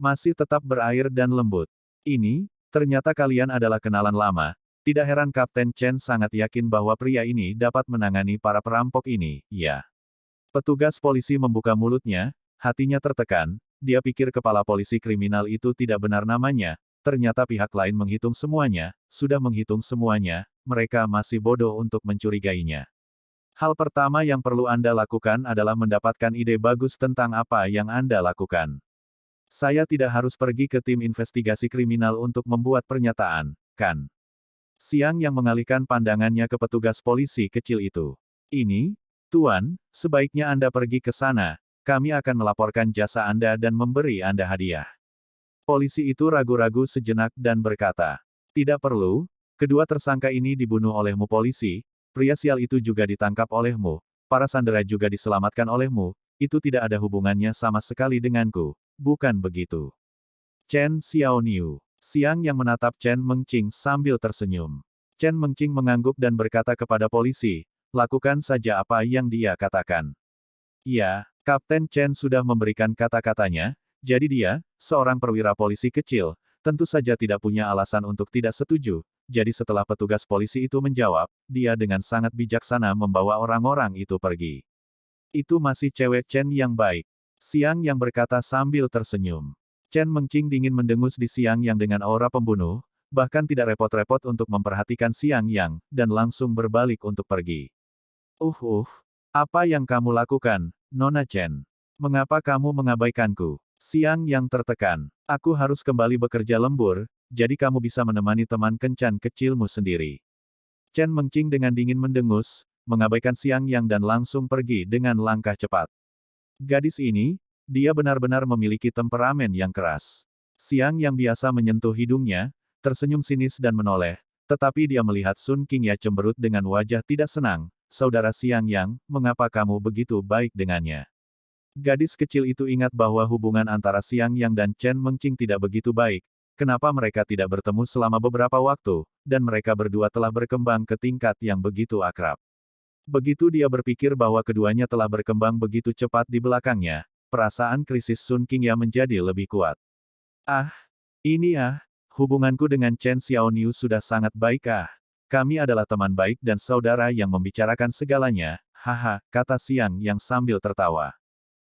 Masih tetap berair dan lembut. Ini, ternyata kalian adalah kenalan lama, tidak heran Kapten Chen sangat yakin bahwa pria ini dapat menangani para perampok ini, ya. Petugas polisi membuka mulutnya, hatinya tertekan, dia pikir kepala polisi kriminal itu tidak benar namanya, ternyata pihak lain menghitung semuanya, sudah menghitung semuanya, mereka masih bodoh untuk mencurigainya. Hal pertama yang perlu Anda lakukan adalah mendapatkan ide bagus tentang apa yang Anda lakukan. Saya tidak harus pergi ke tim investigasi kriminal untuk membuat pernyataan, kan? Xiang Yang mengalihkan pandangannya ke petugas polisi kecil itu. Ini, Tuan, sebaiknya Anda pergi ke sana. Kami akan melaporkan jasa Anda dan memberi Anda hadiah. Polisi itu ragu-ragu sejenak dan berkata, tidak perlu, kedua tersangka ini dibunuh olehmu polisi, pria sial itu juga ditangkap olehmu, para sandera juga diselamatkan olehmu, itu tidak ada hubungannya sama sekali denganku, bukan begitu? Chen Xiaoniu. Xiang Yang menatap Chen Mengqing sambil tersenyum. Chen Mengqing mengangguk dan berkata kepada polisi, lakukan saja apa yang dia katakan. Ya, Kapten Chen sudah memberikan kata-katanya, jadi dia, seorang perwira polisi kecil, tentu saja tidak punya alasan untuk tidak setuju, jadi setelah petugas polisi itu menjawab, dia dengan sangat bijaksana membawa orang-orang itu pergi. Itu masih cewek Chen yang baik. Xiang Yang berkata sambil tersenyum. Chen Mengqing dingin mendengus di Xiang Yang dengan aura pembunuh, bahkan tidak repot-repot untuk memperhatikan Xiang Yang, dan langsung berbalik untuk pergi. Apa yang kamu lakukan, Nona Chen? Mengapa kamu mengabaikanku? Xiang Yang tertekan. Aku harus kembali bekerja lembur, jadi kamu bisa menemani teman kencan kecilmu sendiri. Chen Mengqing dengan dingin mendengus, mengabaikan Xiang Yang dan langsung pergi dengan langkah cepat. Gadis ini, dia benar-benar memiliki temperamen yang keras. Xiang Yang biasa menyentuh hidungnya, tersenyum sinis dan menoleh, tetapi dia melihat Sun Qingya cemberut dengan wajah tidak senang. Saudara Xiang Yang, mengapa kamu begitu baik dengannya? Gadis kecil itu ingat bahwa hubungan antara Xiang Yang dan Chen Mengqing tidak begitu baik. Kenapa mereka tidak bertemu selama beberapa waktu, dan mereka berdua telah berkembang ke tingkat yang begitu akrab. Begitu dia berpikir bahwa keduanya telah berkembang begitu cepat di belakangnya, perasaan krisis Sun Qingya menjadi lebih kuat. Hubunganku dengan Chen Xiaoniu sudah sangat baik. Kami adalah teman baik dan saudara yang membicarakan segalanya, kata Xiang Yang sambil tertawa.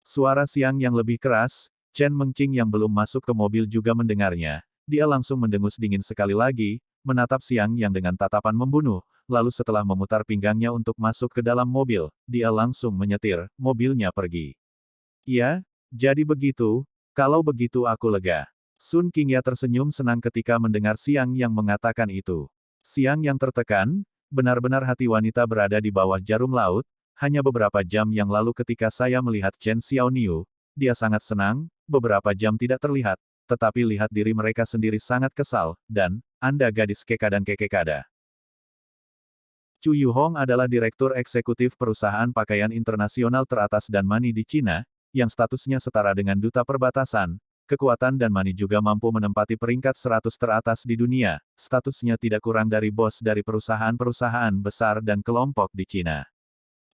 Suara Xiang Yang lebih keras, Chen Mengqing yang belum masuk ke mobil juga mendengarnya. Dia langsung mendengus dingin sekali lagi, menatap Xiang Yang dengan tatapan membunuh, lalu setelah memutar pinggangnya untuk masuk ke dalam mobil, dia langsung menyetir, mobilnya pergi. Ya, jadi begitu, kalau begitu aku lega. Sun Qingya tersenyum senang ketika mendengar Xiang Yang mengatakan itu. Xiang Yang tertekan, benar-benar hati wanita berada di bawah jarum laut, hanya beberapa jam yang lalu ketika saya melihat Chen Xiaoniu, dia sangat senang, beberapa jam tidak terlihat, tetapi lihat diri mereka sendiri sangat kesal, dan, Anda gadis keka dan kekekada. Chu Yuhong adalah Direktur Eksekutif Perusahaan Pakaian Internasional teratas dan Mani di Cina, yang statusnya setara dengan Duta Perbatasan. Kekuatan dan Mani juga mampu menempati peringkat 100 teratas di dunia, statusnya tidak kurang dari bos dari perusahaan-perusahaan besar dan kelompok di Cina.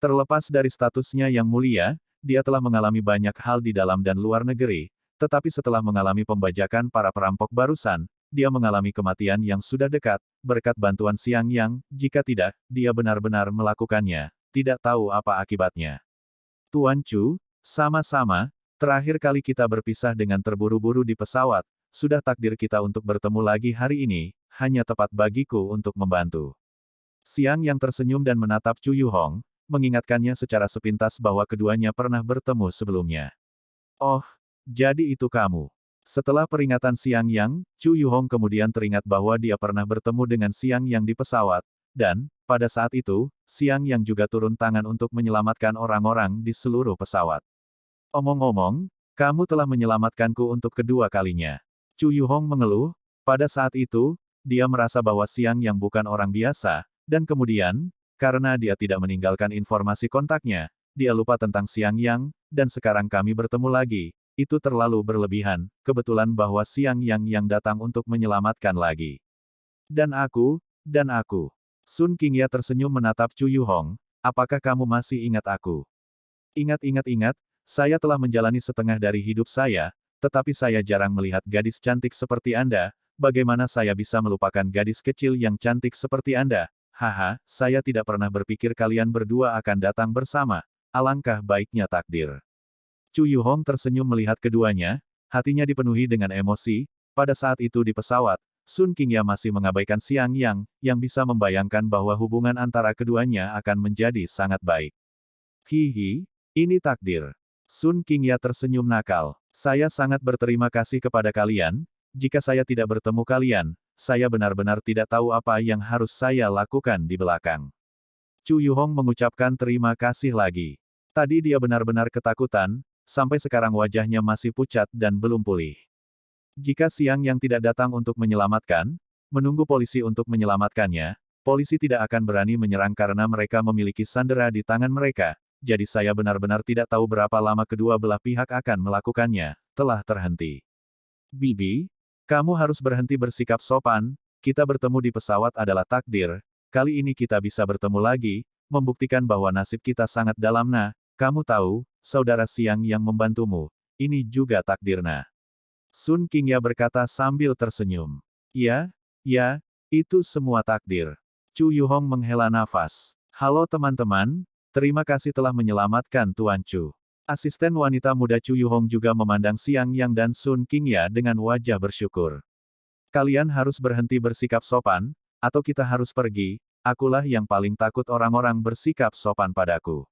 Terlepas dari statusnya yang mulia, dia telah mengalami banyak hal di dalam dan luar negeri, tetapi setelah mengalami pembajakan para perampok barusan, dia mengalami kematian yang sudah dekat, berkat bantuan Xiang Yang, jika tidak, dia benar-benar melakukannya, tidak tahu apa akibatnya. Tuan Chu, sama-sama, terakhir kali kita berpisah dengan terburu-buru di pesawat, sudah takdir kita untuk bertemu lagi hari ini, hanya tepat bagiku untuk membantu. Xiang Yang tersenyum dan menatap Chu Yuhong, mengingatkannya secara sepintas bahwa keduanya pernah bertemu sebelumnya. Oh, jadi itu kamu. Setelah peringatan Xiang Yang, Chu Yuhong kemudian teringat bahwa dia pernah bertemu dengan Xiang Yang di pesawat, dan, pada saat itu, Xiang Yang juga turun tangan untuk menyelamatkan orang-orang di seluruh pesawat. Omong-omong, kamu telah menyelamatkanku untuk kedua kalinya. Chu Yuhong mengeluh, pada saat itu, dia merasa bahwa Xiang Yang bukan orang biasa, dan kemudian, karena dia tidak meninggalkan informasi kontaknya, dia lupa tentang Xiang Yang, dan sekarang kami bertemu lagi. Itu terlalu berlebihan, kebetulan bahwa Xiang Yang yang datang untuk menyelamatkan lagi. Dan aku. Sun Qingya tersenyum menatap Chu Yuhong, apakah kamu masih ingat aku? Ingat, saya telah menjalani setengah dari hidup saya, tetapi saya jarang melihat gadis cantik seperti Anda, bagaimana saya bisa melupakan gadis kecil yang cantik seperti Anda? Saya tidak pernah berpikir kalian berdua akan datang bersama, alangkah baiknya takdir. Chu Yuhong tersenyum melihat keduanya, hatinya dipenuhi dengan emosi, pada saat itu di pesawat, Sun Qingya masih mengabaikan Xiang Yang, yang bisa membayangkan bahwa hubungan antara keduanya akan menjadi sangat baik. Ini takdir. Sun Qingya tersenyum nakal. Saya sangat berterima kasih kepada kalian, jika saya tidak bertemu kalian, saya benar-benar tidak tahu apa yang harus saya lakukan di belakang. Chu Yuhong mengucapkan terima kasih lagi. Tadi dia benar-benar ketakutan, sampai sekarang wajahnya masih pucat dan belum pulih. Jika Xiang Yang tidak datang untuk menyelamatkan, menunggu polisi untuk menyelamatkannya, polisi tidak akan berani menyerang karena mereka memiliki sandera di tangan mereka, jadi saya benar-benar tidak tahu berapa lama kedua belah pihak akan melakukannya, telah terhenti. Bibi, kamu harus berhenti bersikap sopan, kita bertemu di pesawat adalah takdir, kali ini kita bisa bertemu lagi, membuktikan bahwa nasib kita sangat dalam. Kamu tahu, saudara Xiang Yang membantumu, ini juga takdirnya. Sun Qingya berkata sambil tersenyum. Ya, itu semua takdir. Chu Yuhong menghela nafas. Halo teman-teman, terima kasih telah menyelamatkan Tuan Chu. Asisten wanita muda Chu Yuhong juga memandang Xiang Yang dan Sun Qingya dengan wajah bersyukur. Kalian harus berhenti bersikap sopan, atau kita harus pergi. Akulah yang paling takut orang-orang bersikap sopan padaku.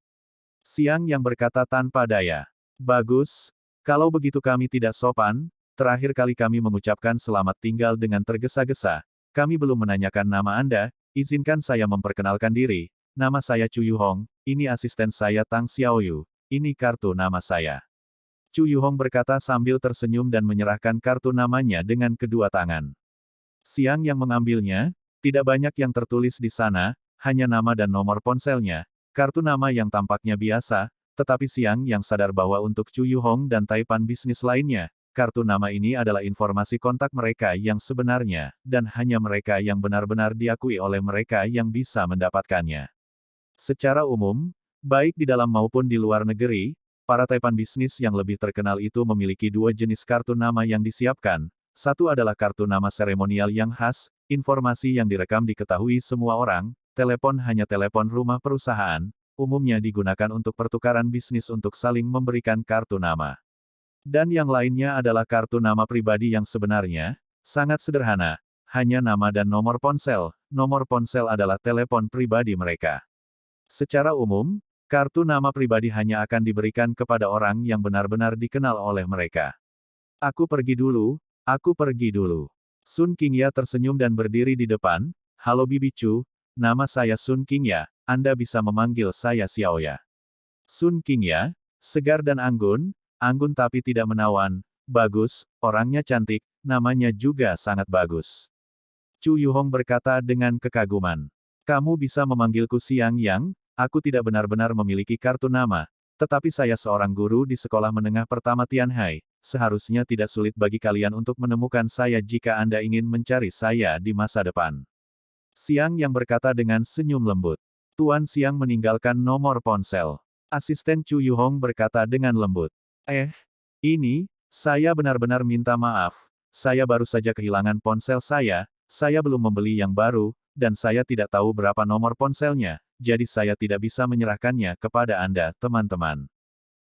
Xiang yang berkata tanpa daya. Bagus. Kalau begitu kami tidak sopan. Terakhir kali kami mengucapkan selamat tinggal dengan tergesa-gesa. Kami belum menanyakan nama Anda. Izinkan saya memperkenalkan diri. Nama saya Chu Yuhong. Ini asisten saya Tang Xiaoyu. Ini kartu nama saya. Chu Yuhong berkata sambil tersenyum dan menyerahkan kartu namanya dengan kedua tangan. Xiang yang mengambilnya. Tidak banyak yang tertulis di sana, hanya nama dan nomor ponselnya, kartu nama yang tampaknya biasa, tetapi Xiang yang sadar bahwa untuk Chu Yuhong dan Taipan bisnis lainnya, kartu nama ini adalah informasi kontak mereka yang sebenarnya, dan hanya mereka yang benar-benar diakui oleh mereka yang bisa mendapatkannya. Secara umum, baik di dalam maupun di luar negeri, para Taipan bisnis yang lebih terkenal itu memiliki dua jenis kartu nama yang disiapkan. Satu adalah kartu nama seremonial yang khas, informasi yang direkam diketahui semua orang, telepon hanya telepon rumah perusahaan, umumnya digunakan untuk pertukaran bisnis untuk saling memberikan kartu nama. Dan yang lainnya adalah kartu nama pribadi yang sebenarnya, sangat sederhana, hanya nama dan nomor ponsel adalah telepon pribadi mereka. Secara umum, kartu nama pribadi hanya akan diberikan kepada orang yang benar-benar dikenal oleh mereka. Aku pergi dulu. Sun Qingya tersenyum dan berdiri di depan. Halo Bibi Chu, nama saya Sun Qingya, Anda bisa memanggil saya Xiaoya. Sun Qingya, segar dan anggun tapi tidak menawan, bagus, orangnya cantik, namanya juga sangat bagus. Chu Yuhong berkata dengan kekaguman. Kamu bisa memanggilku Xiang Yang, aku tidak benar-benar memiliki kartu nama, tetapi saya seorang guru di sekolah menengah pertama Tianhai. Seharusnya tidak sulit bagi kalian untuk menemukan saya jika Anda ingin mencari saya di masa depan. Xiang yang berkata dengan senyum lembut. Tuan Xiang meninggalkan nomor ponsel. Asisten Chu Yuhong berkata dengan lembut. Ini, saya benar-benar minta maaf. Saya baru saja kehilangan ponsel saya belum membeli yang baru, dan saya tidak tahu berapa nomor ponselnya, jadi saya tidak bisa menyerahkannya kepada Anda, teman-teman.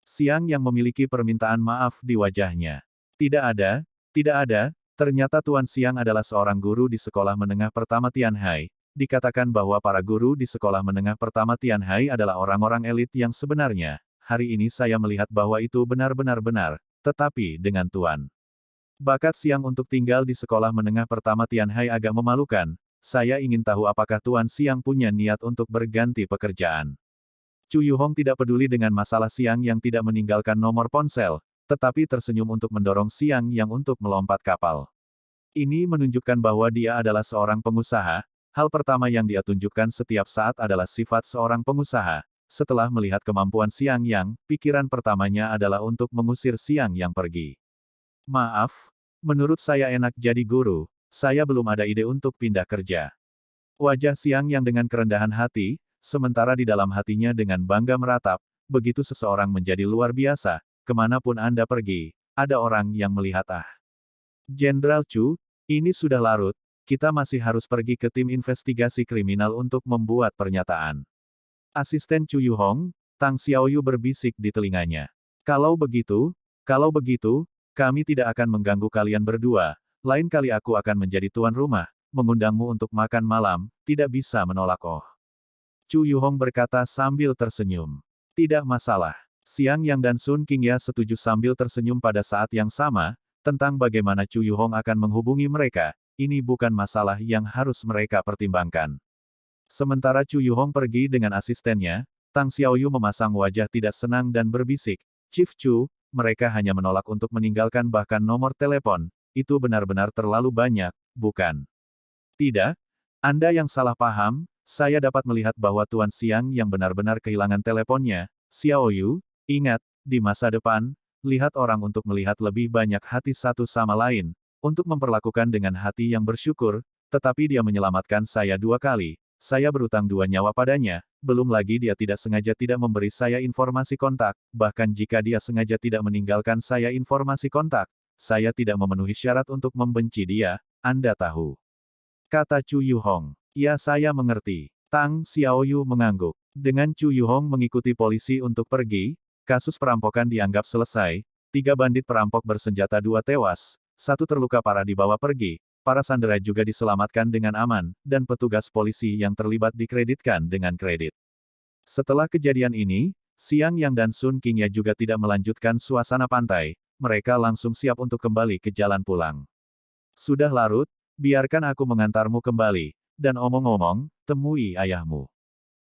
Xiang yang memiliki permintaan maaf di wajahnya. Tidak ada, ternyata Tuan Xiang adalah seorang guru di sekolah menengah pertama Tianhai. Dikatakan bahwa para guru di sekolah menengah pertama Tianhai adalah orang-orang elit yang sebenarnya. Hari ini saya melihat bahwa itu benar-benar benar, tetapi dengan Tuan. Bakat Xiang untuk tinggal di sekolah menengah pertama Tianhai agak memalukan. Saya ingin tahu apakah Tuan Xiang punya niat untuk berganti pekerjaan. Chu Yuhong tidak peduli dengan masalah Xiang yang tidak meninggalkan nomor ponsel, tetapi tersenyum untuk mendorong Xiang yang untuk melompat kapal. Ini menunjukkan bahwa dia adalah seorang pengusaha. Hal pertama yang dia tunjukkan setiap saat adalah sifat seorang pengusaha. Setelah melihat kemampuan Xiang Yang, pikiran pertamanya adalah untuk mengusir Xiang Yang pergi. Maaf, menurut saya enak jadi guru, saya belum ada ide untuk pindah kerja. Wajah Xiang Yang dengan kerendahan hati, sementara di dalam hatinya dengan bangga meratap, begitu seseorang menjadi luar biasa, kemanapun Anda pergi, ada orang yang melihat Jenderal Chu, ini sudah larut, kita masih harus pergi ke tim investigasi kriminal untuk membuat pernyataan. Asisten Chu Yuhong, Tang Xiaoyu berbisik di telinganya. Kalau begitu, kami tidak akan mengganggu kalian berdua, lain kali aku akan menjadi tuan rumah, mengundangmu untuk makan malam, tidak bisa menolak Chu Yuhong berkata sambil tersenyum. Tidak masalah. Xiang Yang dan Sun Qingya setuju sambil tersenyum pada saat yang sama, tentang bagaimana Chu Yuhong akan menghubungi mereka, ini bukan masalah yang harus mereka pertimbangkan. Sementara Chu Yuhong pergi dengan asistennya, Tang Xiaoyu memasang wajah tidak senang dan berbisik, Chief Chu, mereka hanya menolak untuk meninggalkan bahkan nomor telepon, itu benar-benar terlalu banyak, bukan? Tidak, Anda yang salah paham. Saya dapat melihat bahwa Tuan Xiang yang benar-benar kehilangan teleponnya. Xiaoyu, ingat, di masa depan, lihat orang untuk melihat lebih banyak hati satu sama lain, untuk memperlakukan dengan hati yang bersyukur, tetapi dia menyelamatkan saya 2 kali, saya berutang 2 nyawa padanya, belum lagi dia tidak sengaja tidak memberi saya informasi kontak, bahkan jika dia sengaja tidak meninggalkan saya informasi kontak, saya tidak memenuhi syarat untuk membenci dia, Anda tahu. Kata Chu Yuhong. Ya saya mengerti. Tang Xiaoyu mengangguk. Dengan Chu Yuhong mengikuti polisi untuk pergi, kasus perampokan dianggap selesai, 3 bandit perampok bersenjata 2 tewas, 1 terluka parah dibawa pergi, para sandera juga diselamatkan dengan aman, dan petugas polisi yang terlibat dikreditkan dengan kredit. Setelah kejadian ini, Xiang Yang dan Sun Qingya juga tidak melanjutkan suasana pantai, mereka langsung siap untuk kembali ke jalan pulang. Sudah larut, biarkan aku mengantarmu kembali, dan omong-omong, temui ayahmu.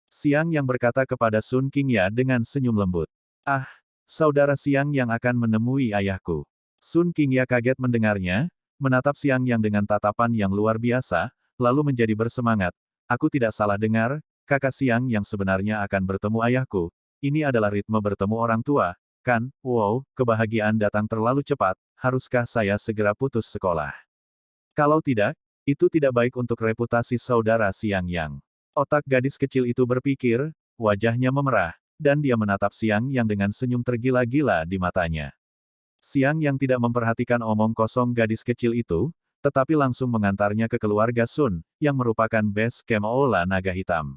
Xiang Yang berkata kepada Sun Qingya dengan senyum lembut. Ah, saudara Xiang Yang akan menemui ayahku. Sun Qingya kaget mendengarnya, menatap Xiang Yang dengan tatapan yang luar biasa, lalu menjadi bersemangat. Aku tidak salah dengar, kakak Xiang Yang sebenarnya akan bertemu ayahku. Ini adalah ritme bertemu orang tua, kan? Wow, kebahagiaan datang terlalu cepat, haruskah saya segera putus sekolah? Kalau tidak, itu tidak baik untuk reputasi saudara Xiang Yang. Otak gadis kecil itu berpikir, wajahnya memerah, dan dia menatap Xiang Yang dengan senyum tergila-gila di matanya. Xiang Yang tidak memperhatikan omong kosong gadis kecil itu, tetapi langsung mengantarnya ke keluarga Sun, yang merupakan base camp Aula Naga Hitam.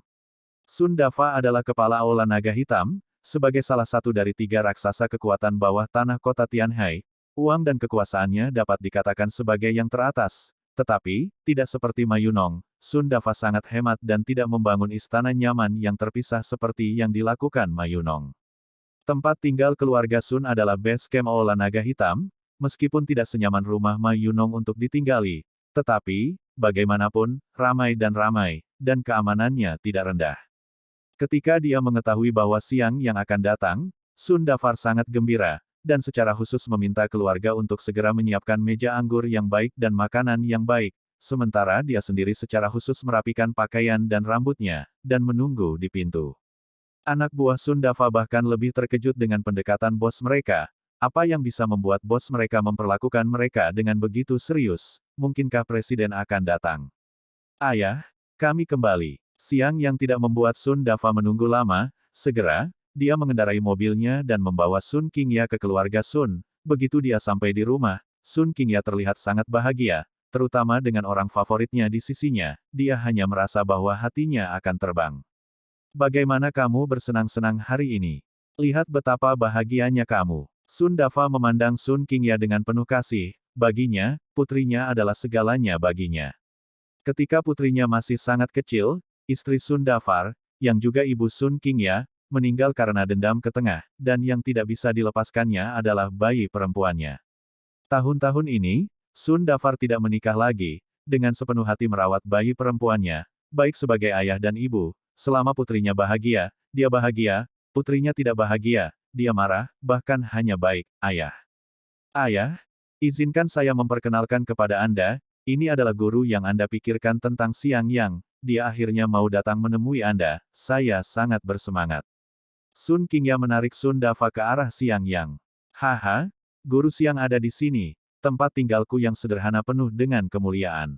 Sun Dafa adalah kepala Aula Naga Hitam, sebagai salah satu dari 3 raksasa kekuatan bawah tanah kota Tianhai. Uang dan kekuasaannya dapat dikatakan sebagai yang teratas, tetapi, tidak seperti Ma Yunong, Sun Dafa sangat hemat dan tidak membangun istana nyaman yang terpisah seperti yang dilakukan Ma Yunong. Tempat tinggal keluarga Sun adalah base camp Aula Naga Hitam, meskipun tidak senyaman rumah Ma Yunong untuk ditinggali, tetapi, bagaimanapun, ramai, dan keamanannya tidak rendah. Ketika dia mengetahui bahwa Xiang Yang akan datang, Sun Dafar sangat gembira, dan secara khusus meminta keluarga untuk segera menyiapkan meja anggur yang baik dan makanan yang baik, sementara dia sendiri secara khusus merapikan pakaian dan rambutnya, dan menunggu di pintu. Anak buah Sun Dafa bahkan lebih terkejut dengan pendekatan bos mereka. Apa yang bisa membuat bos mereka memperlakukan mereka dengan begitu serius? Mungkinkah presiden akan datang? Ayah, kami kembali. Xiang Yang tidak membuat Sun Dafa menunggu lama, segera, dia mengendarai mobilnya dan membawa Sun Qingya ke keluarga Sun. Begitu dia sampai di rumah, Sun Qingya terlihat sangat bahagia, terutama dengan orang favoritnya di sisinya, dia hanya merasa bahwa hatinya akan terbang. Bagaimana kamu bersenang-senang hari ini? Lihat betapa bahagianya kamu. Sun Dafa memandang Sun Qingya dengan penuh kasih, baginya, putrinya adalah segalanya baginya. Ketika putrinya masih sangat kecil, istri Sun Dafar, yang juga ibu Sun Qingya, meninggal karena dendam ke tengah, dan yang tidak bisa dilepaskannya adalah bayi perempuannya. Tahun-tahun ini, Sun Dafar tidak menikah lagi, dengan sepenuh hati merawat bayi perempuannya, baik sebagai ayah dan ibu. Selama putrinya bahagia, dia bahagia, putrinya tidak bahagia, dia marah, bahkan hanya baik, ayah. Ayah, izinkan saya memperkenalkan kepada Anda, ini adalah guru yang Anda pikirkan tentang Xiang Yang, dia akhirnya mau datang menemui Anda, saya sangat bersemangat. Sun Qingya menarik Sun Dafa ke arah Xiang Yang. Haha, guru Xiang ada di sini, tempat tinggalku yang sederhana penuh dengan kemuliaan.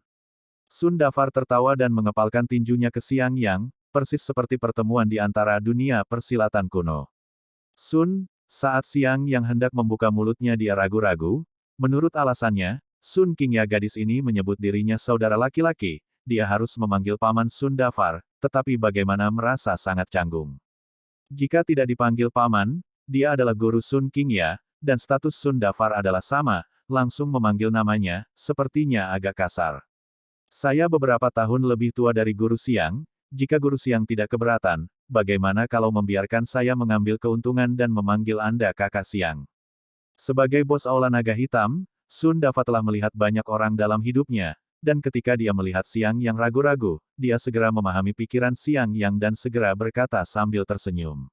Sun Dafar tertawa dan mengepalkan tinjunya ke Xiang Yang, persis seperti pertemuan di antara dunia persilatan kuno. Sun, saat Xiang Yang hendak membuka mulutnya dia ragu-ragu, menurut alasannya, Sun Qingya gadis ini menyebut dirinya saudara laki-laki, dia harus memanggil paman Sun Dafar, tetapi bagaimana merasa sangat canggung. Jika tidak dipanggil paman, dia adalah guru Sun Qingya, dan status Sun Dafar adalah sama, langsung memanggil namanya, sepertinya agak kasar. Saya beberapa tahun lebih tua dari guru Xiang, jika guru Xiang tidak keberatan, bagaimana kalau membiarkan saya mengambil keuntungan dan memanggil Anda kakak Xiang? Sebagai bos Aula Naga Hitam, Sun Dafa telah melihat banyak orang dalam hidupnya, dan ketika dia melihat Xiang Yang ragu-ragu, dia segera memahami pikiran Xiang Yang dan segera berkata sambil tersenyum.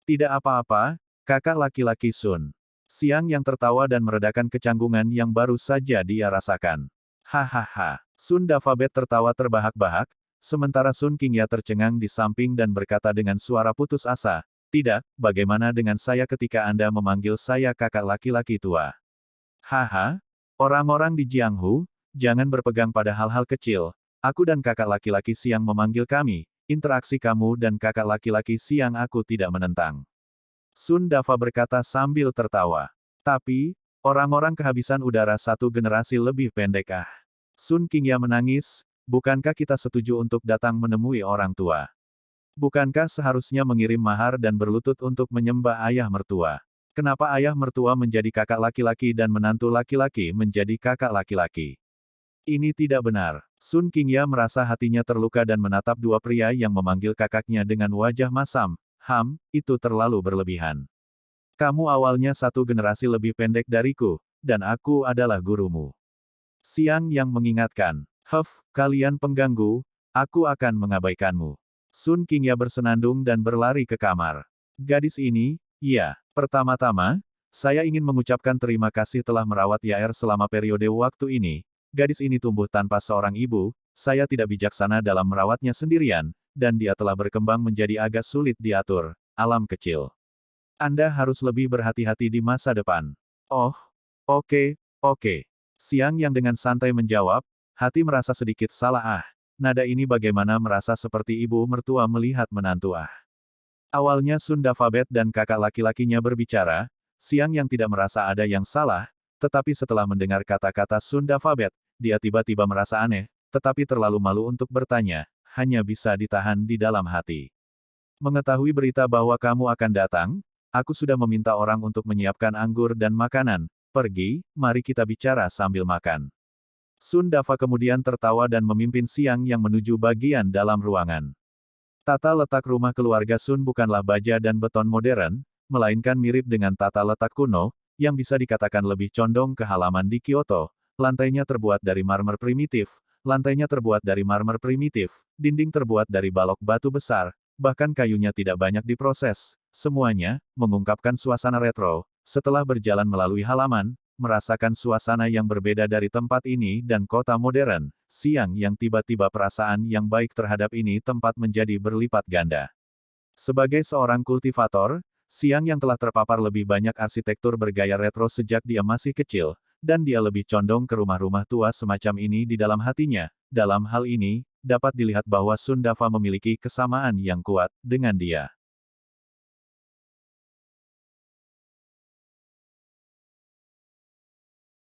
Tidak apa-apa, kakak laki-laki Sun. Xiang Yang tertawa dan meredakan kecanggungan yang baru saja dia rasakan. Hahaha. Sun Dafabet tertawa terbahak-bahak, sementara Sun Qingya tercengang di samping dan berkata dengan suara putus asa, tidak, bagaimana dengan saya ketika Anda memanggil saya kakak laki-laki tua? Haha, orang-orang di Jianghu, jangan berpegang pada hal-hal kecil, aku dan kakak laki-laki Xiang memanggil kami, interaksi kamu dan kakak laki-laki Xiang aku tidak menentang. Sun Dafa berkata sambil tertawa. Tapi, orang-orang kehabisan udara satu generasi lebih pendek ah. Sun Qingya menangis, bukankah kita setuju untuk datang menemui orang tua? Bukankah seharusnya mengirim mahar dan berlutut untuk menyembah ayah mertua? Kenapa ayah mertua menjadi kakak laki-laki dan menantu laki-laki menjadi kakak laki-laki? Ini tidak benar. Sun Qingya merasa hatinya terluka dan menatap dua pria yang memanggil kakaknya dengan wajah masam. Itu terlalu berlebihan. Kamu awalnya satu generasi lebih pendek dariku, dan aku adalah gurumu. Xiang yang mengingatkan. Kalian pengganggu, aku akan mengabaikanmu. Sun Qingya bersenandung dan berlari ke kamar. Gadis ini, ya, pertama-tama, saya ingin mengucapkan terima kasih telah merawat Yaer selama periode waktu ini. Gadis ini tumbuh tanpa seorang ibu, saya tidak bijaksana dalam merawatnya sendirian, dan dia telah berkembang menjadi agak sulit diatur. Alam kecil. Anda harus lebih berhati-hati di masa depan. Oh, oke. Siang yang dengan santai menjawab, hati merasa sedikit salah. Nada ini bagaimana merasa seperti ibu mertua melihat menantu. Awalnya Sun Dafabet dan kakak laki-lakinya berbicara, Siang yang tidak merasa ada yang salah, tetapi setelah mendengar kata-kata Sun Dafabet, dia tiba-tiba merasa aneh, tetapi terlalu malu untuk bertanya, hanya bisa ditahan di dalam hati. Mengetahui berita bahwa kamu akan datang, aku sudah meminta orang untuk menyiapkan anggur dan makanan. Pergi, mari kita bicara sambil makan. Sun Dafa kemudian tertawa dan memimpin Siang yang menuju bagian dalam ruangan. Tata letak rumah keluarga Sun bukanlah baja dan beton modern, melainkan mirip dengan tata letak kuno, yang bisa dikatakan lebih condong ke halaman di Kyoto. Lantainya terbuat dari marmer primitif, dinding terbuat dari balok batu besar, bahkan kayunya tidak banyak diproses. Semuanya mengungkapkan suasana retro. Setelah berjalan melalui halaman, merasakan suasana yang berbeda dari tempat ini dan kota modern, Siang yang tiba-tiba perasaan yang baik terhadap ini tempat menjadi berlipat ganda. Sebagai seorang kultivator, Siang yang telah terpapar lebih banyak arsitektur bergaya retro sejak dia masih kecil, dan dia lebih condong ke rumah-rumah tua semacam ini di dalam hatinya. Dalam hal ini, dapat dilihat bahwa Sun Dafa memiliki kesamaan yang kuat dengan dia.